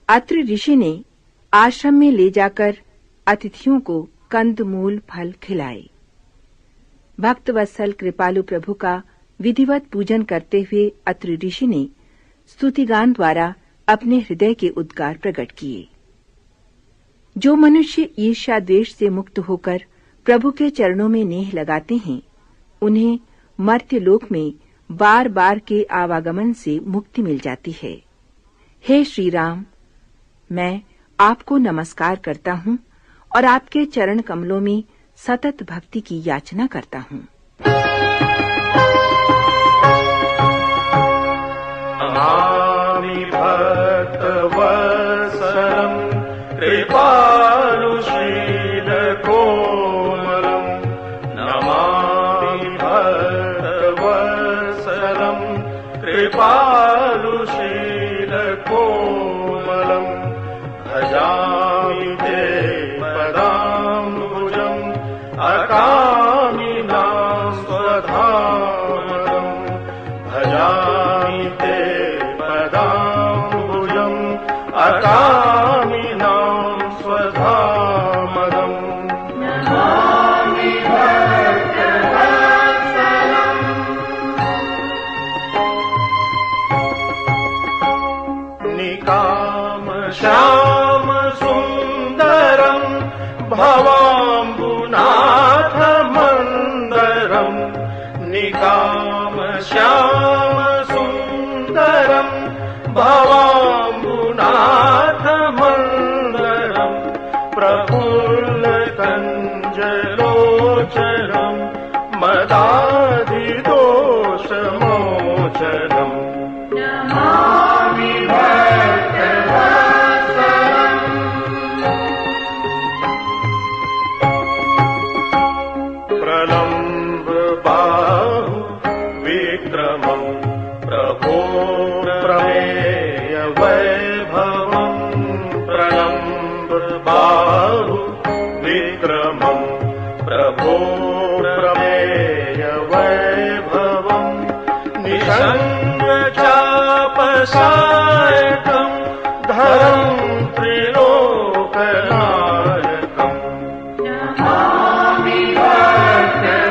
अत्रि ऋषि ने आश्रम में ले जाकर अतिथियों को कंदमूल फल खिलाए। भक्त वत्सल कृपालु प्रभु का विधिवत पूजन करते हुए अत्रि ऋषि ने स्तुतिगान द्वारा अपने हृदय के उद्गार प्रकट किए। जो मनुष्य ईर्ष्या द्वेष से मुक्त होकर प्रभु के चरणों में नेह लगाते हैं, उन्हें मर्त्य लोक में बार बार के आवागमन से मुक्ति मिल जाती है। हे श्री राम, मैं आपको नमस्कार करता हूँ और आपके चरण कमलों में सतत भक्ति की याचना करता हूँ। नमामि भक्तवत्सलं कृपालुशीलकोमलं, नमामि भक्तवत्सलं कृपालुशीलकोमलं, भजामि ते पदाम्बुजम् अकामिनां स्वधामम्, भजामि ते पदाम्बुजम् अकामिनां स्वधामम्। नमामि भक्तवत्सलम् निकामश्याम सुन्दरम् भवाम्बुनाथमन्दरम्, निकामश्याम सुन्दरम् भवाम्बुनाथमन्दरम्, प्रफुल्लकञ्जलोचनम् मदादिदोषमोचनम्। नमामि भक्तवत्सलम् प्रलम्ब बाहु विक्रमम् प्रभो प्रमेय वैभवम्, प्रलम्ब बाहु विक्रमम् प्रभो प्रमेय वैभवम्, निषङ्ग चापसायकम् धरम् त्रिलोकनायकम्। नमामि भक्तवत्सलम्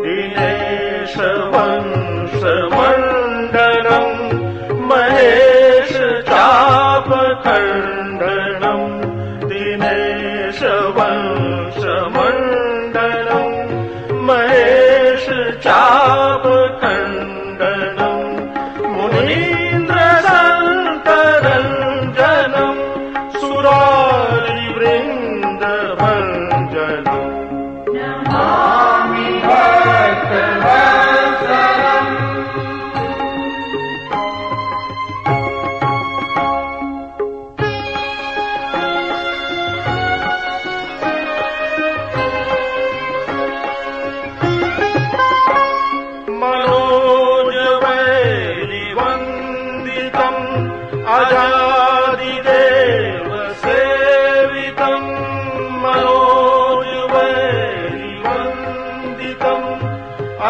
दिनेश वंशमण्डलम् महेश चापखण्डनम्, दिनेश वंशमण्डलम् महेश चापखण्डनम्, मुनीन्द्र सन्तरञ्जनम् सुरारिवृन्दभञ्जनम्। नमामि भक्तवत्सलम् मनोजवैरिवन्दितम् अजादिदेव सेवितम्, मनोजवैरिवन्दितम्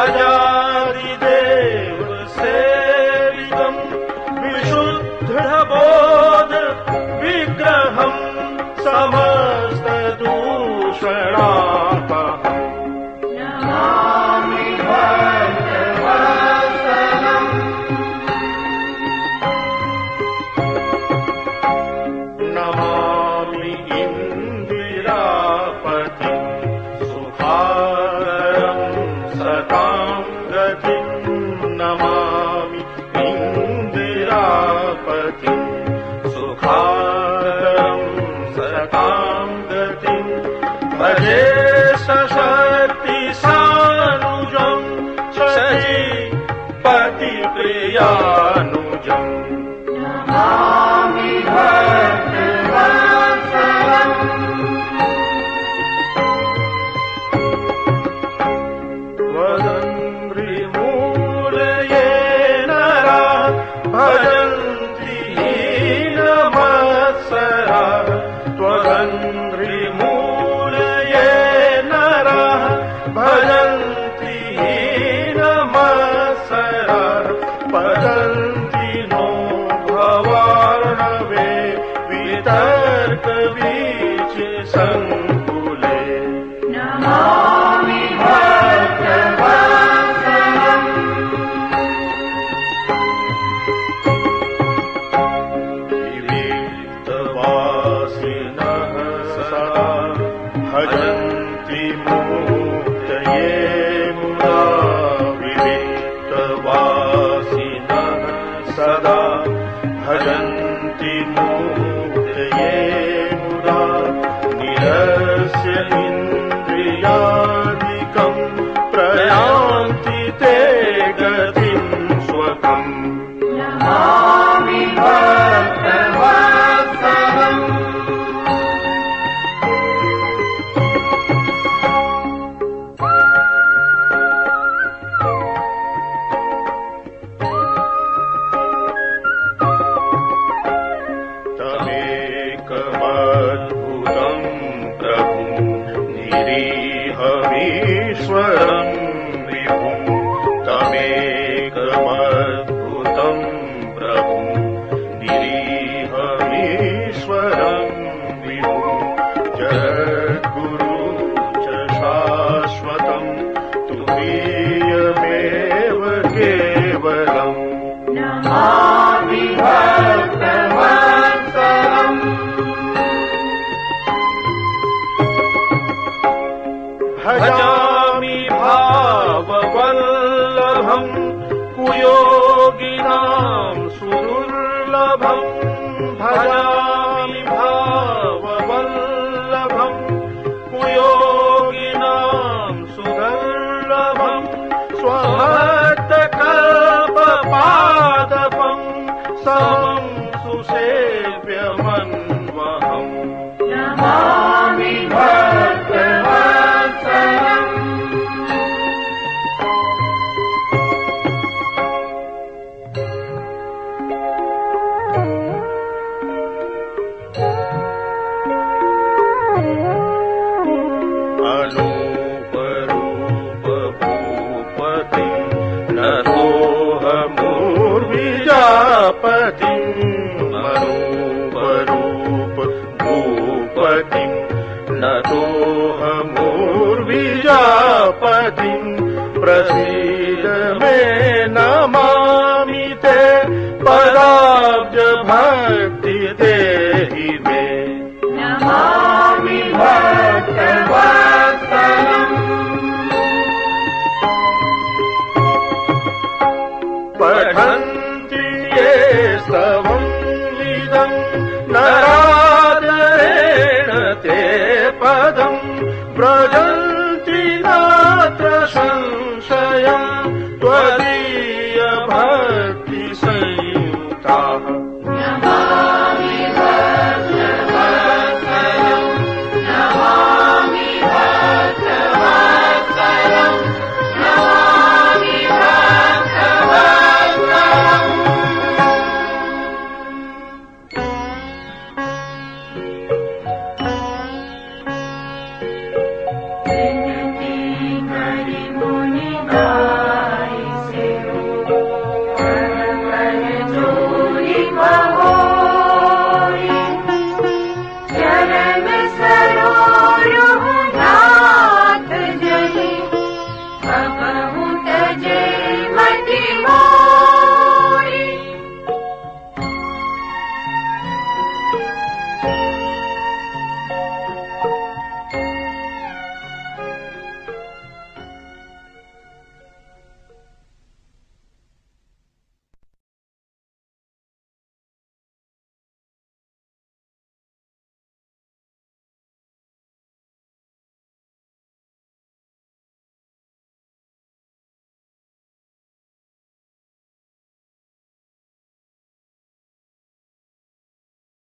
अजादिदेव सेवितम्, विशुद्धबोध विग्रहम् समस्तदूषणापहम्। नमामि भक्तवत्सलम् नमामि इन्दिरापतिम् सुखाकरम् सतां गतिम्, नमामि इन्दिरापतिम् सुखाकरम् सतां गतिम्, भजे सशक्ति सानुजम् शचीपतिप्रियानुजम्। नमामि भक्तवत्सलम् त्वदङ्घ्रिमूलये नराः भजन्ति हीनमत्सराः, त्वदङ्घ्रिमूलये नराः भजन्ति हीनमत्सराः, सुलभम् कुयोगिनाम् सुदुर्लभम् भजामि भाववल्लभम् कुयोगिनाम् सुदुर्लभम् स्वहस्तकल्पपादपम् समम् सुसेव्यमन्वहम् नमामि भक्तवत्सलम् मनोहरूप भूपतिम् नतोऽहमूर्विजापतिम् प्रसीद मे नमामि ते पदाब्ज भक्ति देहि मे नमामि भक्तवत्सलम् पठन्ति ये स्तवम् इदम् नरादरेण ते पदम् व्रजन्ति नात्र संशयम् त्वदि